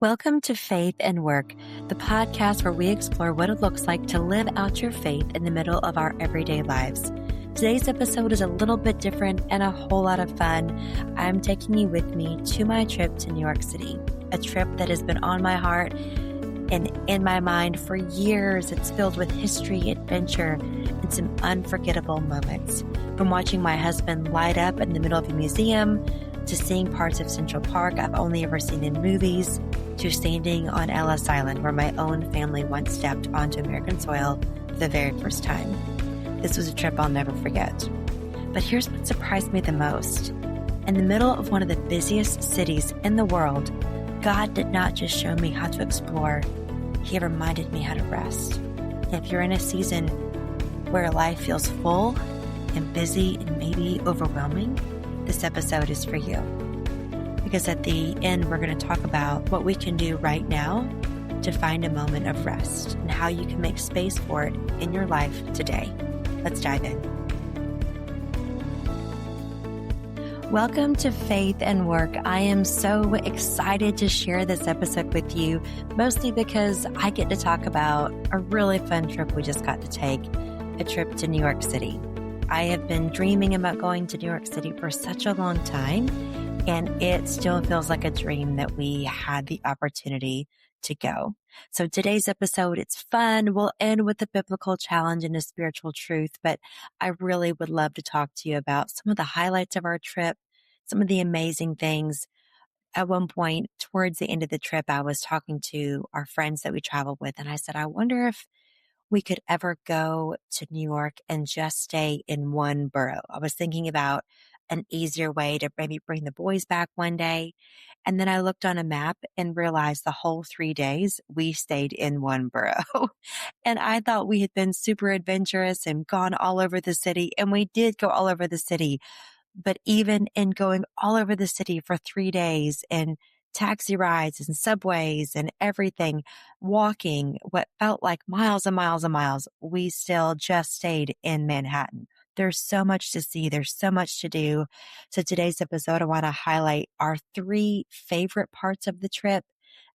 Welcome to Faith and Work, the podcast where we explore what it looks like to live out your faith in the middle of our everyday lives. Today's episode is a little bit different and a whole lot of fun. I'm taking you with me to my trip to New York City, a trip that has been on my heart and in my mind for years. It's filled with history, adventure, and some unforgettable moments. From watching my husband light up in the middle of a museum, to seeing parts of Central Park I've only ever seen in movies, to standing on Ellis Island where my own family once stepped onto American soil for the very first time. This was a trip I'll never forget. But here's what surprised me the most. In the middle of one of the busiest cities in the world, God did not just show me how to explore, He reminded me how to rest. If you're in a season where life feels full and busy and maybe overwhelming, this episode is for you. Because at the end, we're going to talk about what we can do right now to find a moment of rest and how you can make space for it in your life today. Let's dive in. Welcome to Faith and Work. I am so excited to share this episode with you, mostly because I get to talk about a really fun trip we just got to take, a trip to New York City. I have been dreaming about going to New York City for such a long time, and it still feels like a dream that we had the opportunity to go. So today's episode, it's fun. We'll end with a biblical challenge and a spiritual truth, but I really would love to talk to you about some of the highlights of our trip, some of the amazing things. At one point, towards the end of the trip, I was talking to our friends that we traveled with, and I said, I wonder if we could ever go to New York and just stay in one borough. I was thinking about an easier way to maybe bring the boys back one day. And then I looked on a map and realized the whole 3 days we stayed in one borough. And I thought we had been super adventurous and gone all over the city. And we did go all over the city. But even in going all over the city for 3 days and taxi rides and subways and everything, walking what felt like miles and miles and miles, we still just stayed in Manhattan. There's so much to see. There's so much to do. So today's episode, I want to highlight our 3 favorite parts of the trip.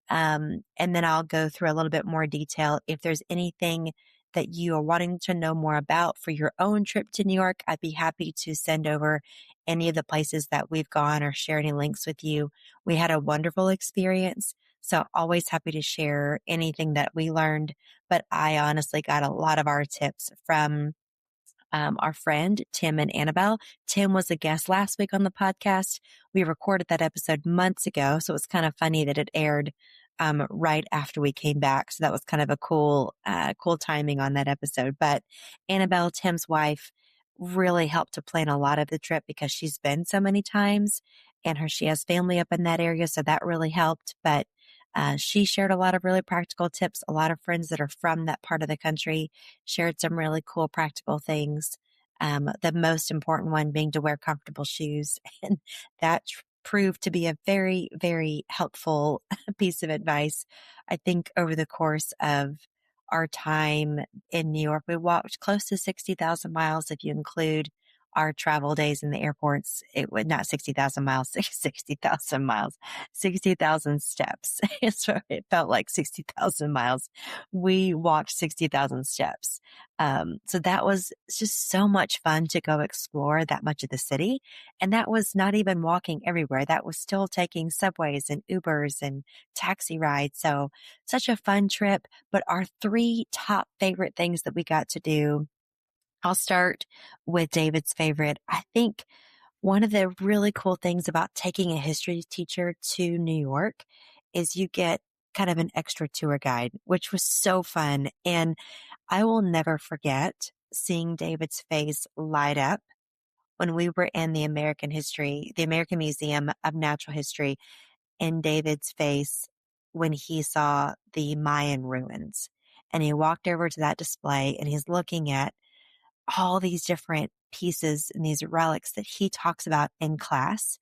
And then I'll go through a little bit more detail. If there's anything that you are wanting to know more about for your own trip to New York, I'd be happy to send over any of the places that we've gone or share any links with you. We had a wonderful experience, so always happy to share anything that we learned. But I honestly got a lot of our tips from our friend, Tim and Annabelle. Tim was a guest last week on the podcast. We recorded that episode months ago, so it's kind of funny that it aired right after we came back. So that was kind of a cool timing on that episode. But Annabelle, Tim's wife, really helped to plan a lot of the trip because she's been so many times and she has family up in that area. So that really helped. But she shared a lot of really practical tips. A lot of friends that are from that part of the country shared some really cool practical things. The most important one being to wear comfortable shoes. And that proved to be a very, very helpful piece of advice. I think over the course of our time in New York, we walked close to 60,000 miles if you include our travel days in the airports. It would not 60,000 miles, 60,000 miles, 60,000 steps. So it felt like 60,000 miles. We walked 60,000 steps. So that was just so much fun to go explore that much of the city. And that was not even walking everywhere. That was still taking subways and Ubers and taxi rides. So such a fun trip. But our 3 top favorite things that we got to do, I'll start with David's favorite. I think one of the really cool things about taking a history teacher to New York is you get kind of an extra tour guide, which was so fun. And I will never forget seeing David's face light up when we were in the American Museum of Natural History, and David's face when he saw the Mayan ruins. And he walked over to that display and he's looking at all these different pieces and these relics that he talks about in class.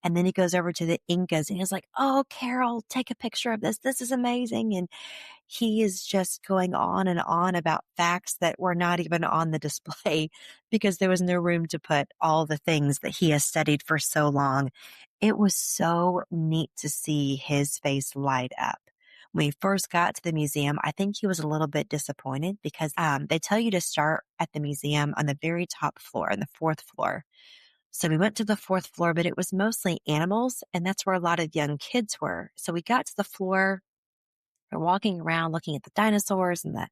And then he goes over to the Incas and he's like, oh, Carol, take a picture of this. This is amazing. And he is just going on and on about facts that were not even on the display because there was no room to put all the things that he has studied for so long. It was so neat to see his face light up. When we first got to the museum, I think he was a little bit disappointed because they tell you to start at the museum on the very top floor, on the fourth floor. So we went to the fourth floor, but it was mostly animals, and that's where a lot of young kids were. So we got to the floor, we're walking around looking at the dinosaurs and the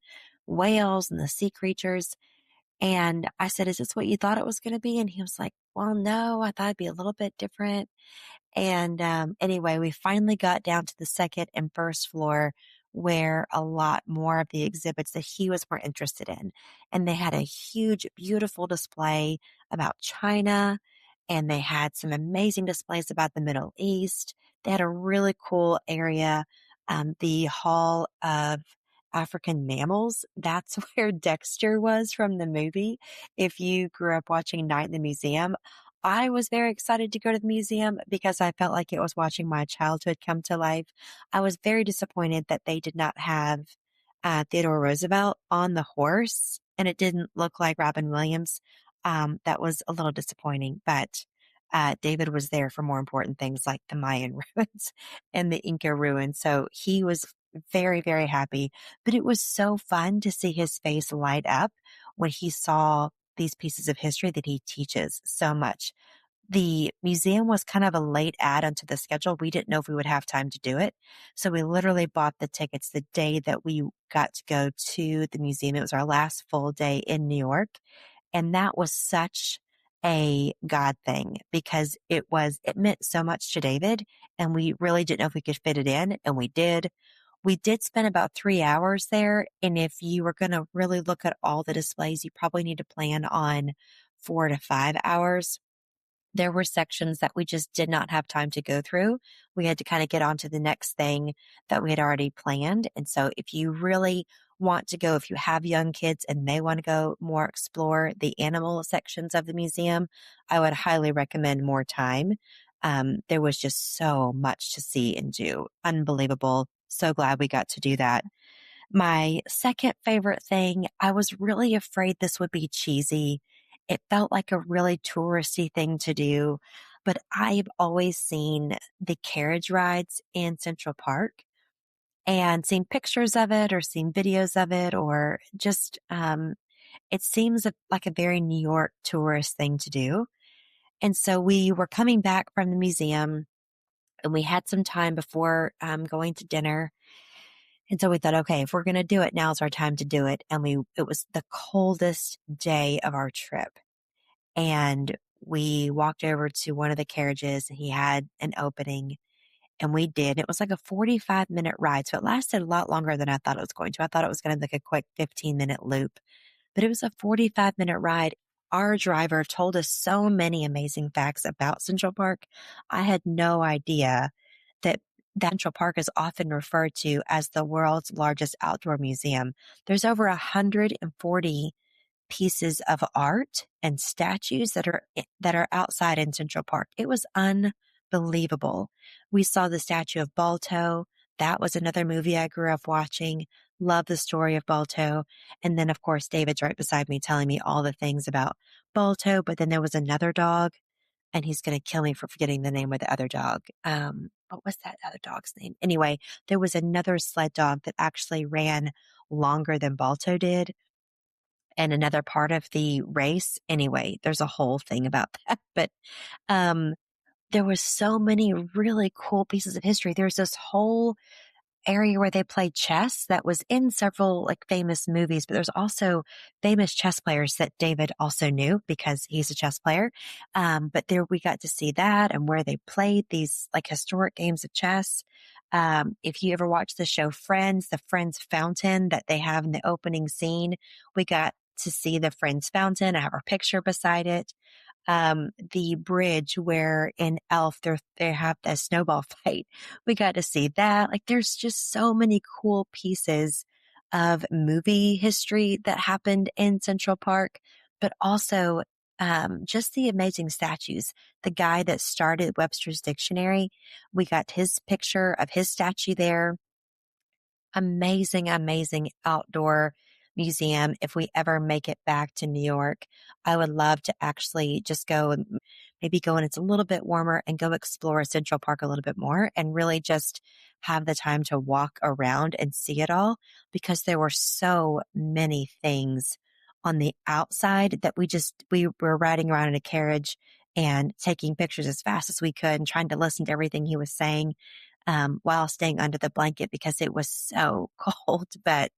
whales and the sea creatures. And I said, "Is this what you thought it was going to be?" And he was like, "Well, no, I thought it'd be a little bit different." And anyway, we finally got down to the second and first floor where a lot more of the exhibits that he was more interested in. And they had a huge, beautiful display about China, and they had some amazing displays about the Middle East. They had a really cool area, the Hall of African Mammals. That's where Dexter was from the movie. If you grew up watching Night in the Museum, I was very excited to go to the museum because I felt like it was watching my childhood come to life. I was very disappointed that they did not have Theodore Roosevelt on the horse, and it didn't look like Robin Williams. That was a little disappointing, but David was there for more important things like the Mayan ruins and the Inca ruins. So he was very, very happy. But it was so fun to see his face light up when he saw these pieces of history that he teaches so much. The museum was kind of a late add onto the schedule. We didn't know if we would have time to do it. So we literally bought the tickets the day that we got to go to the museum. It was our last full day in New York. And that was such a God thing because it meant so much to David. And we really didn't know if we could fit it in. And we did. We did spend about 3 hours there. And if you were going to really look at all the displays, you probably need to plan on 4 to 5 hours. There were sections that we just did not have time to go through. We had to kind of get on to the next thing that we had already planned. And so if you really want to go, if you have young kids and they want to go more explore the animal sections of the museum, I would highly recommend more time. There was just so much to see and do. Unbelievable. So glad we got to do that. My second favorite thing, I was really afraid this would be cheesy. It felt like a really touristy thing to do, but I've always seen the carriage rides in Central Park and seen pictures of it or seen videos of it or just, it seems like a very New York tourist thing to do. And so we were coming back from the museum and we had some time before going to dinner. And so we thought, okay, if we're going to do it, now's our time to do it. And it was the coldest day of our trip. And we walked over to one of the carriages and he had an opening and we did. It was like a 45-minute ride. So it lasted a lot longer than I thought it was going to. I thought it was going to be like a quick 15-minute loop, but it was a 45-minute ride. Our driver told us so many amazing facts about Central Park. I had no idea that Central Park is often referred to as the world's largest outdoor museum. There's over 140 pieces of art and statues that are outside in Central Park. It was unbelievable. We saw the statue of Balto. That was another movie I grew up watching. Love the story of Balto. And then, of course, David's right beside me telling me all the things about Balto. But then there was another dog, and he's going to kill me for forgetting the name of the other dog. What was that other dog's name? Anyway, there was another sled dog that actually ran longer than Balto did and another part of the race. Anyway, there's a whole thing about that. But there was so many really cool pieces of history. There's this whole area where they played chess that was in several like famous movies, but there's also famous chess players that David also knew because he's a chess player. But there we got to see that and where they played these like historic games of chess. If you ever watch the show Friends, the Friends fountain that they have in the opening scene, we got to see the Friends fountain. I have our picture beside it. The bridge where in Elf they have the snowball fight. We got to see that. Like there's just so many cool pieces of movie history that happened in Central Park, but also just the amazing statues. The guy that started Webster's Dictionary, we got his picture of his statue there. amazing, amazing outdoor museum. If we ever make it back to New York, I would love to actually just go and maybe go when it's a little bit warmer and go explore Central Park a little bit more and really just have the time to walk around and see it all because there were so many things on the outside that we were riding around in a carriage and taking pictures as fast as we could and trying to listen to everything he was saying while staying under the blanket because it was so cold, but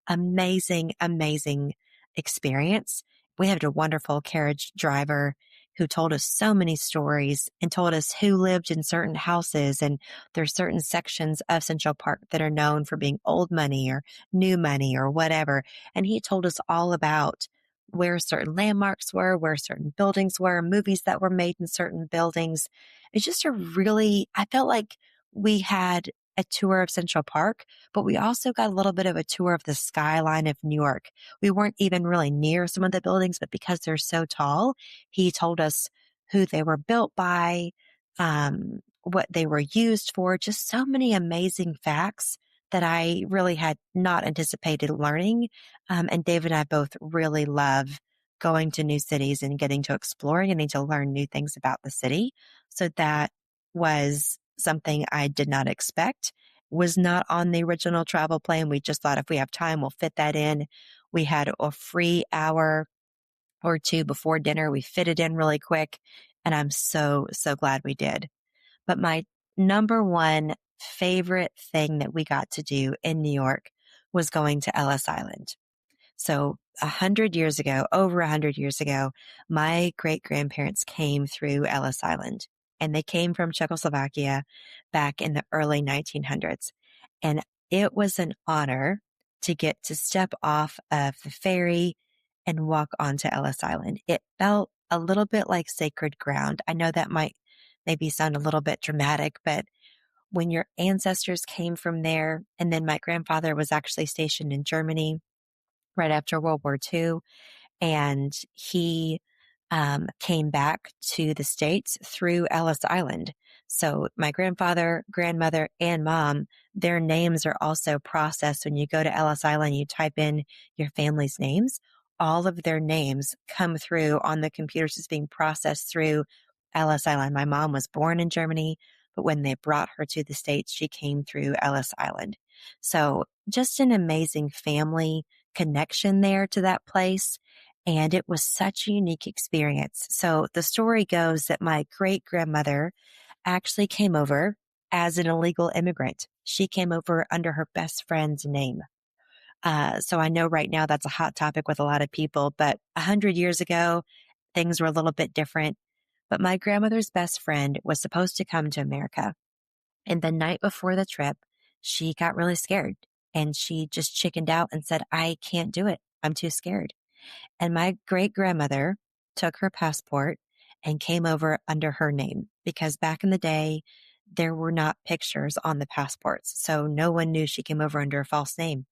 amazing, amazing experience. We had a wonderful carriage driver who told us so many stories and told us who lived in certain houses. And there's certain sections of Central Park that are known for being old money or new money or whatever. And he told us all about where certain landmarks were, where certain buildings were, movies that were made in certain buildings. It's just I felt like we had a tour of Central Park, but we also got a little bit of a tour of the skyline of New York. We weren't even really near some of the buildings, but because they're so tall, he told us who they were built by, what they were used for, just so many amazing facts that I really had not anticipated learning. And Dave and I both really love going to new cities and getting to explore and getting to learn new things about the city. So that was something I did not expect, was not on the original travel plan. We just thought if we have time, we'll fit that in. We had a free hour or two before dinner. We fit it in really quick. And I'm so, so glad we did. But my number one favorite thing that we got to do in New York was going to Ellis Island. So 100 years ago, over 100 years ago, my great grandparents came through Ellis Island and they came from Czechoslovakia back in the early 1900s. And it was an honor to get to step off of the ferry and walk onto Ellis Island. It felt a little bit like sacred ground. I know that might maybe sound a little bit dramatic, but when your ancestors came from there, and then my grandfather was actually stationed in Germany right after World War II. And he came back to the States through Ellis Island. So my grandfather, grandmother, and mom, their names are also processed. When you go to Ellis Island, you type in your family's names. All of their names come through on the computers as being processed through Ellis Island. My mom was born in Germany, but when they brought her to the States, she came through Ellis Island. So just an amazing family connection there to that place. And it was such a unique experience. So the story goes that my great grandmother actually came over as an illegal immigrant. She came over under her best friend's name. So I know right now that's a hot topic with a lot of people, but 100 years ago, things were a little bit different. But my grandmother's best friend was supposed to come to America. And the night before the trip, she got really scared and she just chickened out and said, I can't do it. I'm too scared. And my great grandmother took her passport and came over under her name because back in the day, there were not pictures on the passports. So no one knew she came over under a false name.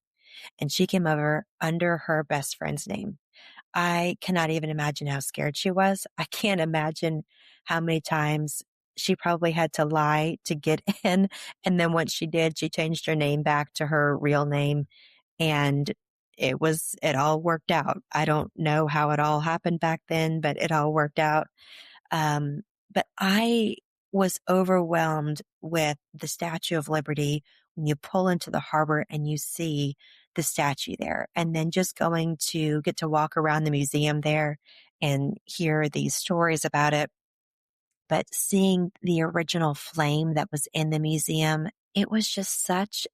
And she came over under her best friend's name. I cannot even imagine how scared she was. I can't imagine how many times she probably had to lie to get in. And then once she did, she changed her name back to her real name. And it all worked out. I don't know how it all happened back then, but it all worked out. But I was overwhelmed with the Statue of Liberty when you pull into the harbor and you see the statue there. And then just going to get to walk around the museum there and hear these stories about it. But seeing the original flame that was in the museum, it was just such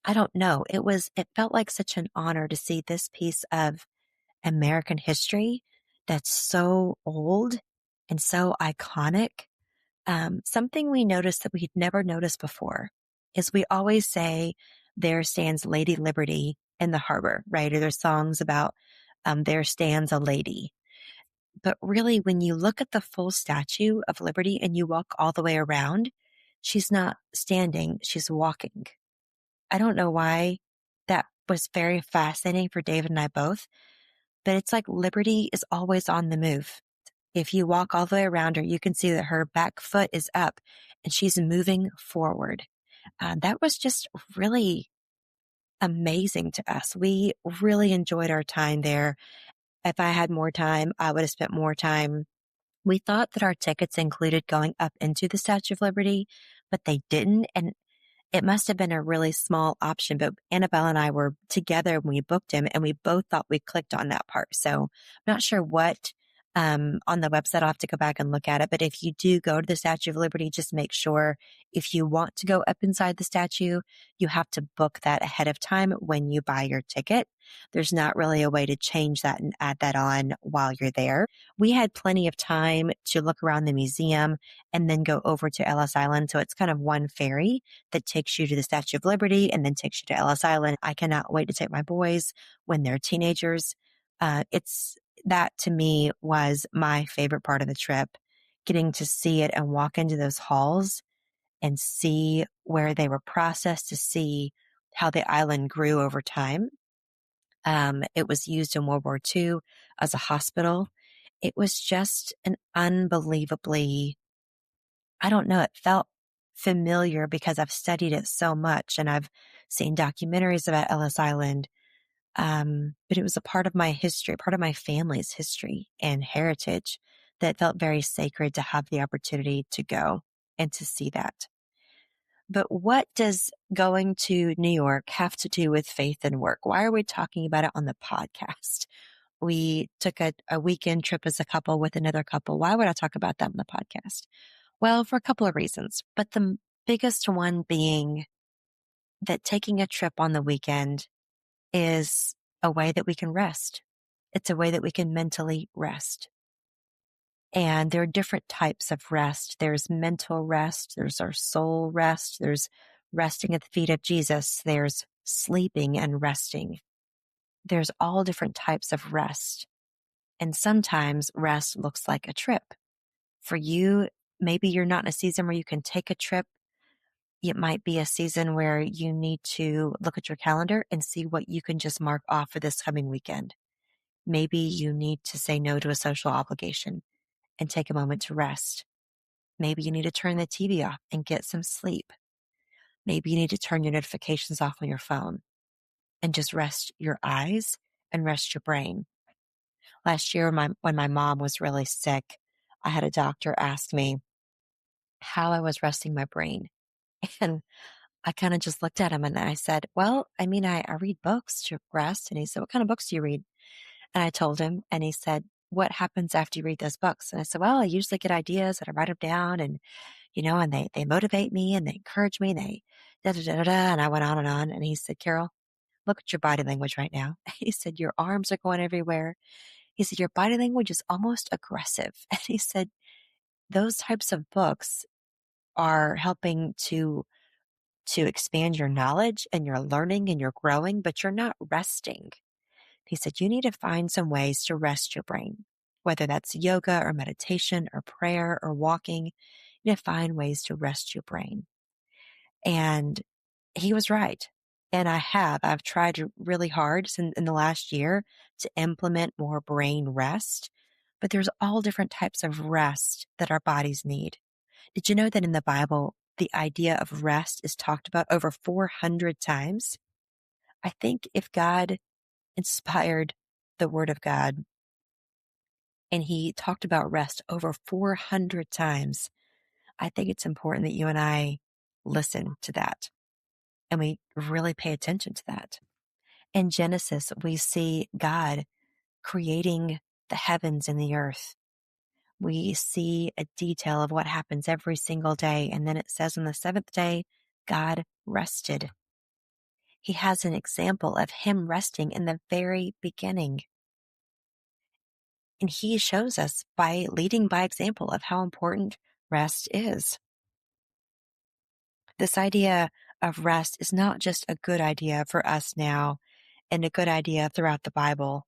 I don't know. It felt like such an honor to see this piece of American history that's so old and so iconic. Something we noticed that we'd never noticed before is we always say there stands Lady Liberty in the harbor, right? Or there's songs about there stands a lady. But really, when you look at the full Statue of Liberty and you walk all the way around, she's not standing, she's walking. I don't know why that was very fascinating for David and I both, but it's like Liberty is always on the move. If you walk all the way around her, you can see that her back foot is up and she's moving forward. That was just really amazing to us. We really enjoyed our time there. If I had more time, I would have spent more time. We thought that our tickets included going up into the Statue of Liberty, but they didn't. And it must have been a really small option, but Annabelle and I were together when we booked him, and we both thought we clicked on that part. So I'm not sure what on the website. I'll have to go back and look at it. But if you do go to the Statue of Liberty, just make sure if you want to go up inside the statue, you have to book that ahead of time when you buy your ticket. There's not really a way to change that and add that on while you're there. We had plenty of time to look around the museum and then go over to Ellis Island. So it's kind of one ferry that takes you to the Statue of Liberty and then takes you to Ellis Island. I cannot wait to take my boys when they're teenagers. That to me was my favorite part of the trip, getting to see it and walk into those halls and see where they were processed, to see how the island grew over time. It was used in World War II as a hospital. It was just an unbelievably, I don't know, it felt familiar because I've studied it so much and I've seen documentaries about Ellis Island. But it was a part of my history, part of my family's history and heritage that felt very sacred to have the opportunity to go and to see that. But what does going to New York have to do with faith and work? Why are we talking about it on the podcast? We took a weekend trip as a couple with another couple. Why would I talk about that on the podcast? Well, for a couple of reasons, but the biggest one being that taking a trip on the weekend is a way that we can rest. It's a way that we can mentally rest. And there are different types of rest. There's mental rest. There's our soul rest. There's resting at the feet of Jesus. There's sleeping and resting. There's all different types of rest. And sometimes rest looks like a trip. For you, maybe you're not in a season where you can take a trip. It might be a season where you need to look at your calendar and see what you can just mark off for this coming weekend. Maybe you need to say no to a social obligation and take a moment to rest. Maybe you need to turn the TV off and get some sleep. Maybe you need to turn your notifications off on your phone and just rest your eyes and rest your brain. Last year, when my mom was really sick, I had a doctor ask me how I was resting my brain. And I kind of just looked at him and I said, well, I mean, I read books to rest. And he said, what kind of books do you read? And I told him, and he said, what happens after you read those books? And I said, well, I usually get ideas and I write them down and, and they motivate me and they encourage me and they da da da da da. And I went on. And he said, Carol, look at your body language right now. He said, your arms are going everywhere. He said, your body language is almost aggressive. And he said, those types of books are helping to expand your knowledge and your learning and your growing, but you're not resting. He said, you need to find some ways to rest your brain, whether that's yoga or meditation or prayer or walking. You need to find ways to rest your brain. And he was right. And I've tried really hard in the last year to implement more brain rest, but there's all different types of rest that our bodies need. Did you know that in the Bible, the idea of rest is talked about over 400 times? I think if God inspired the Word of God and he talked about rest over 400 times, I think it's important that you and I listen to that and we really pay attention to that. In Genesis, we see God creating the heavens and the earth. We see a detail of what happens every single day. And then it says on the seventh day, God rested. He has an example of him resting in the very beginning. And he shows us by leading by example of how important rest is. This idea of rest is not just a good idea for us now and a good idea throughout the Bible.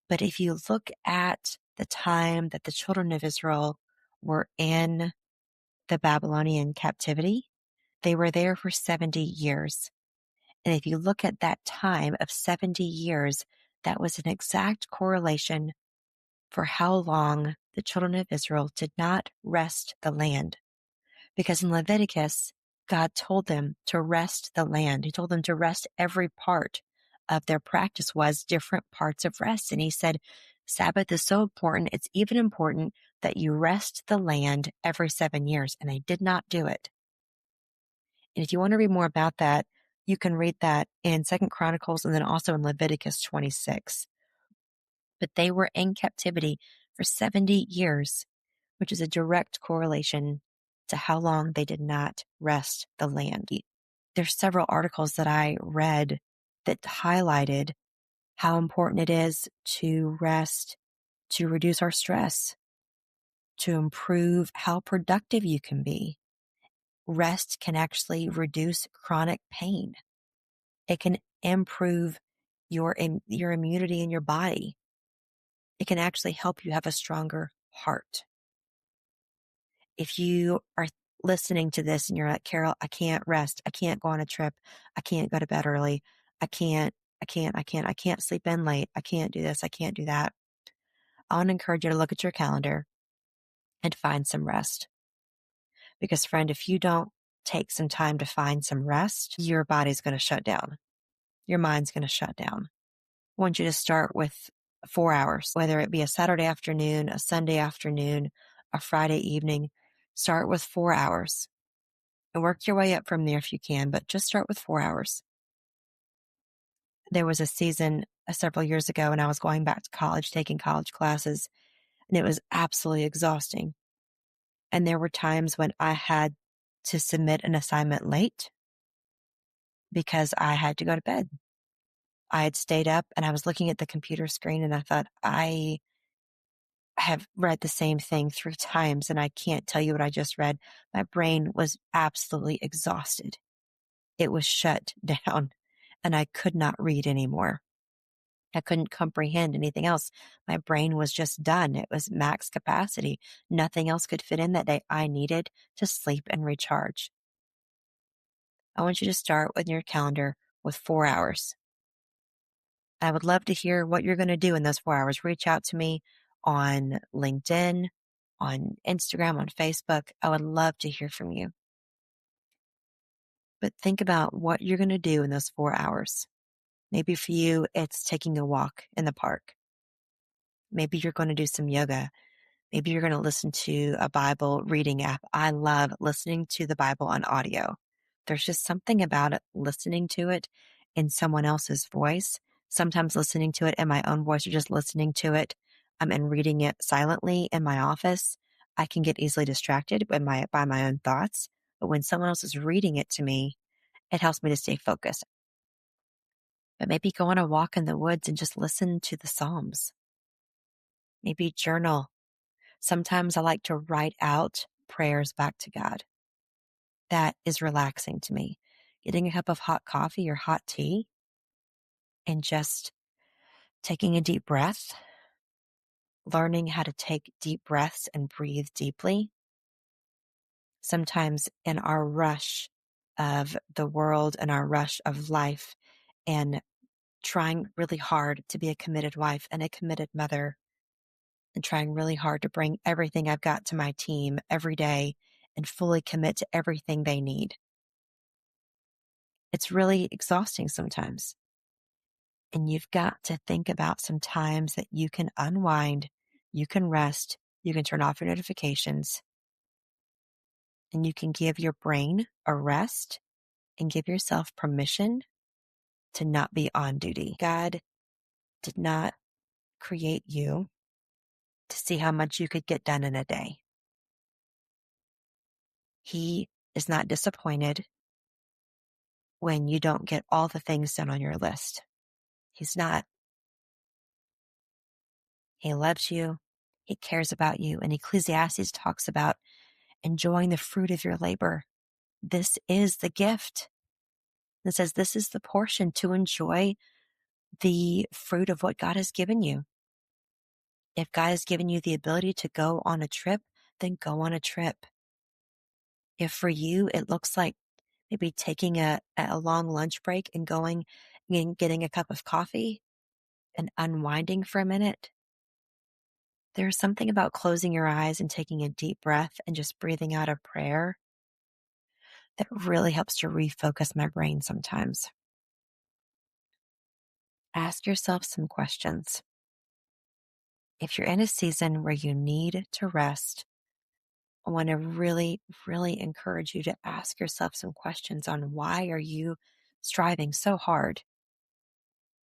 But if you look at the time that the children of Israel were in the Babylonian captivity, they were there for 70 years. And if you look at that time of 70 years, that was an exact correlation for how long the children of Israel did not rest the land. Because in Leviticus, God told them to rest the land. He told them to rest. Every part of their practice was different parts of rest. And he said, Sabbath is so important. It's even important that you rest the land every 7 years. And they did not do it. And if you want to read more about that, you can read that in 2nd Chronicles and then also in Leviticus 26. But they were in captivity for 70 years, which is a direct correlation to how long they did not rest the land. There's several articles that I read that highlighted how important it is to rest, to reduce our stress, to improve how productive you can be. Rest can actually reduce chronic pain. It can improve your immunity in your body. It can actually help you have a stronger heart. If you are listening to this and you're like, Carol, I can't rest. I can't go on a trip. I can't go to bed early. I can't sleep in late. I can't do this. I can't do that. I want to encourage you to look at your calendar and find some rest. Because friend, if you don't take some time to find some rest, your body's going to shut down. Your mind's going to shut down. I want you to start with 4 hours, whether it be a Saturday afternoon, a Sunday afternoon, a Friday evening. Start with 4 hours and work your way up from there if you can, but just start with 4 hours. There was a season several years ago when I was going back to college, taking college classes, and it was absolutely exhausting. And there were times when I had to submit an assignment late because I had to go to bed. I had stayed up and I was looking at the computer screen and I thought, I have read the same thing 3 times and I can't tell you what I just read. My brain was absolutely exhausted. It was shut down and I could not read anymore. I couldn't comprehend anything else. My brain was just done. It was max capacity. Nothing else could fit in that day. I needed to sleep and recharge. I want you to start with your calendar with 4 hours. I would love to hear what you're going to do in those 4 hours. Reach out to me on LinkedIn, on Instagram, on Facebook. I would love to hear from you. But think about what you're going to do in those 4 hours. Maybe for you, it's taking a walk in the park. Maybe you're going to do some yoga. Maybe you're going to listen to a Bible reading app. I love listening to the Bible on audio. There's just something about it, listening to it in someone else's voice. Sometimes listening to it in my own voice or just listening to it and reading it silently in my office. I can get easily distracted by my own thoughts. But when someone else is reading it to me, it helps me to stay focused. But maybe go on a walk in the woods and just listen to the Psalms. Maybe journal. Sometimes I like to write out prayers back to God. That is relaxing to me. Getting a cup of hot coffee or hot tea and just taking a deep breath, learning how to take deep breaths and breathe deeply. Sometimes in our rush of the world and our rush of life and trying really hard to be a committed wife and a committed mother and trying really hard to bring everything I've got to my team every day and fully commit to everything they need. It's really exhausting sometimes. And you've got to think about some times that you can unwind, you can rest, you can turn off your notifications, and you can give your brain a rest and give yourself permission to not be on duty. God did not create you to see how much you could get done in a day. He is not disappointed when you don't get all the things done on your list. He's not. He loves you. He cares about you. And Ecclesiastes talks about enjoying the fruit of your labor. This is the gift. It says this is the portion to enjoy the fruit of what God has given you. If God has given you the ability to go on a trip, then go on a trip. If for you, it looks like maybe taking a long lunch break and going and getting a cup of coffee and unwinding for a minute, there's something about closing your eyes and taking a deep breath and just breathing out a prayer that really helps to refocus my brain sometimes. Ask yourself some questions. If you're in a season where you need to rest, I want to really, really encourage you to ask yourself some questions on why are you striving so hard?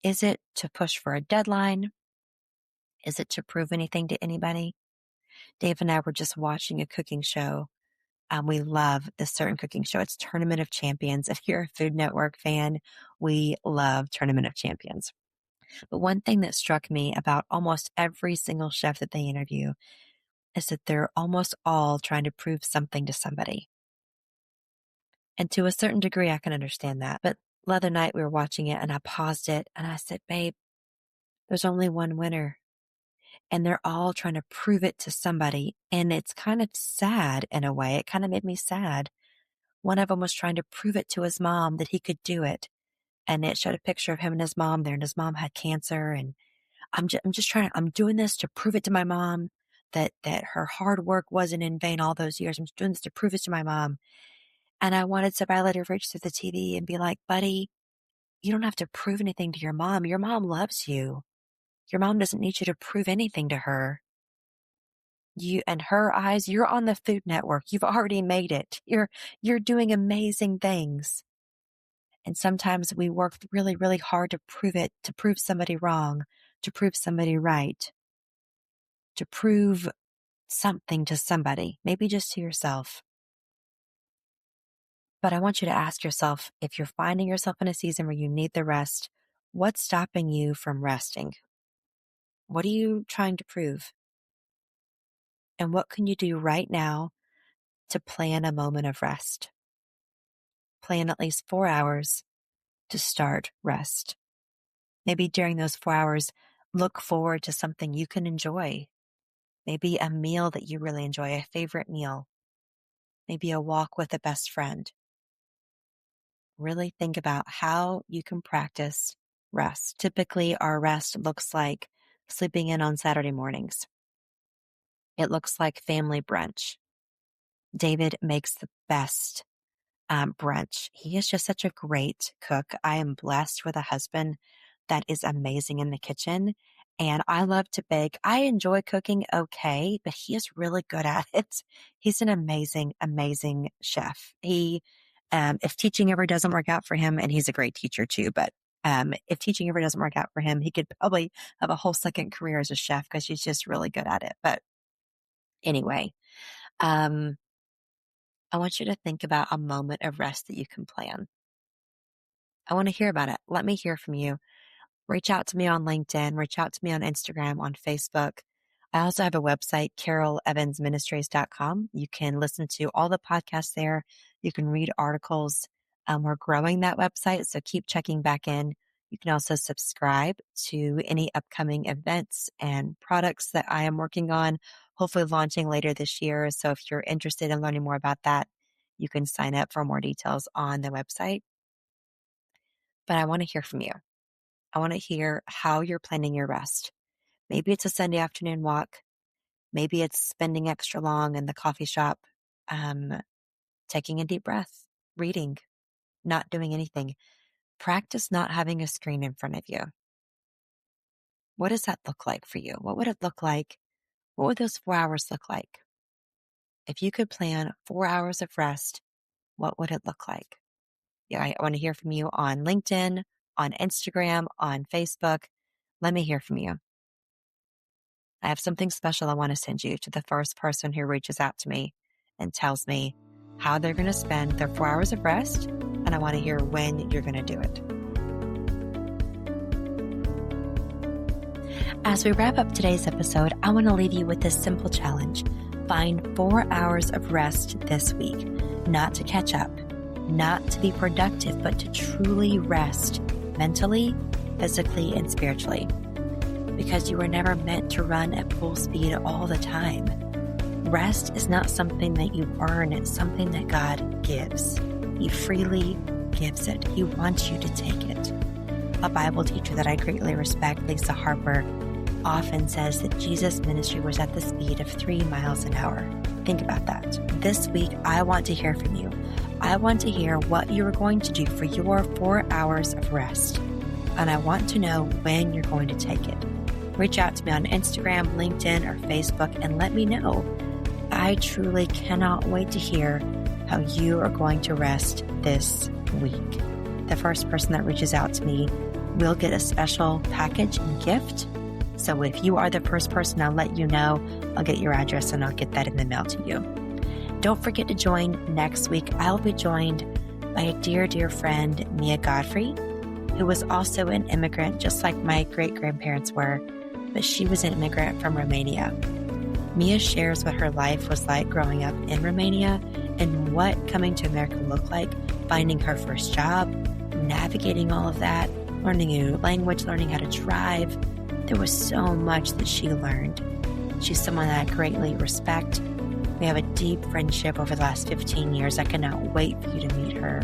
Is it to push for a deadline? Is it to prove anything to anybody? Dave and I were just watching a cooking show. We love this certain cooking show. It's Tournament of Champions. If you're a Food Network fan, we love Tournament of Champions. But one thing that struck me about almost every single chef that they interview is that they're almost all trying to prove something to somebody. And to a certain degree, I can understand that. But the other night we were watching it and I paused it and I said, babe, there's only one winner. And they're all trying to prove it to somebody. And it's kind of sad in a way. It kind of made me sad. One of them was trying to prove it to his mom that he could do it. And it showed a picture of him and his mom there, and his mom had cancer. And I'm doing this to prove it to my mom that her hard work wasn't in vain all those years. I'm doing this to prove it to my mom. And I wanted somebody to let her reach through the TV and be like, buddy, you don't have to prove anything to your mom. Your mom loves you. Your mom doesn't need you to prove anything to her. You, in her eyes, you're on the Food Network. You've already made it. You're doing amazing things. And sometimes we work really, really hard to prove somebody wrong, to prove somebody right, to prove something to somebody, maybe just to yourself. But I want you to ask yourself, if you're finding yourself in a season where you need the rest, what's stopping you from resting? What are you trying to prove? And what can you do right now to plan a moment of rest? Plan at least 4 hours to start rest. Maybe during those 4 hours, look forward to something you can enjoy. Maybe a meal that you really enjoy, a favorite meal. Maybe a walk with a best friend. Really think about how you can practice rest. Typically, our rest looks like sleeping in on Saturday mornings. It looks like family brunch. David makes the best brunch. He is just such a great cook. I am blessed with a husband that is amazing in the kitchen. And I love to bake. I enjoy cooking okay, but he is really good at it. He's an amazing, amazing chef. If teaching ever doesn't work out for him, and he's a great teacher too, but if teaching ever doesn't work out for him, he could probably have a whole second career as a chef because he's just really good at it. But anyway, I want you to think about a moment of rest that you can plan. I want to hear about it. Let me hear from you. Reach out to me on LinkedIn, reach out to me on Instagram, on Facebook. I also have a website, carolevansministries.com. You can listen to all the podcasts there. You can read articles. We're growing that website, so keep checking back in. You can also subscribe to any upcoming events and products that I am working on, hopefully launching later this year. So if you're interested in learning more about that, you can sign up for more details on the website. But I want to hear from you. I want to hear how you're planning your rest. Maybe it's a Sunday afternoon walk. Maybe it's spending extra long in the coffee shop, taking a deep breath, reading, not doing anything. Practice not having a screen in front of you. What does that look like for you? What would it look like? What would those 4 hours look like? If you could plan 4 hours of rest, what would it look like? Yeah, I want to hear from you on LinkedIn, on Instagram, on Facebook. Let me hear from you. I have something special I want to send you to the first person who reaches out to me and tells me how they're going to spend their 4 hours of rest, and I want to hear when you're going to do it. As we wrap up today's episode, I want to leave you with this simple challenge. Find 4 hours of rest this week, not to catch up, not to be productive, but to truly rest mentally, physically, and spiritually. Because you were never meant to run at full speed all the time. Rest is not something that you earn, it's something that God gives. He freely gives it. He wants you to take it. A Bible teacher that I greatly respect, Lisa Harper, often says that Jesus' ministry was at the speed of 3 miles an hour. Think about that. This week, I want to hear from you. I want to hear what you are going to do for your 4 hours of rest. And I want to know when you're going to take it. Reach out to me on Instagram, LinkedIn, or Facebook and let me know. I truly cannot wait to hear how you are going to rest this week. The first person that reaches out to me will get a special package and gift. So if you are the first person, I'll let you know. I'll get your address and I'll get that in the mail to you. Don't forget to join next week. I'll be joined by a dear, dear friend, Mia Godfrey, who was also an immigrant, just like my great-grandparents were, but she was an immigrant from Romania. Mia shares what her life was like growing up in Romania and what coming to America looked like, finding her first job, navigating all of that, learning a new language, learning how to drive. There was so much that she learned. She's someone that I greatly respect. We have a deep friendship over the last 15 years. I cannot wait for you to meet her.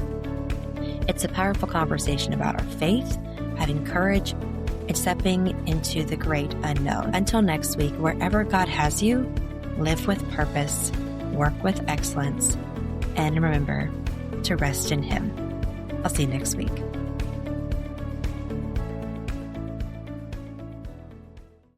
It's a powerful conversation about our faith, having courage, and stepping into the great unknown. Until next week, wherever God has you, live with purpose, work with excellence, and remember to rest in Him. I'll see you next week.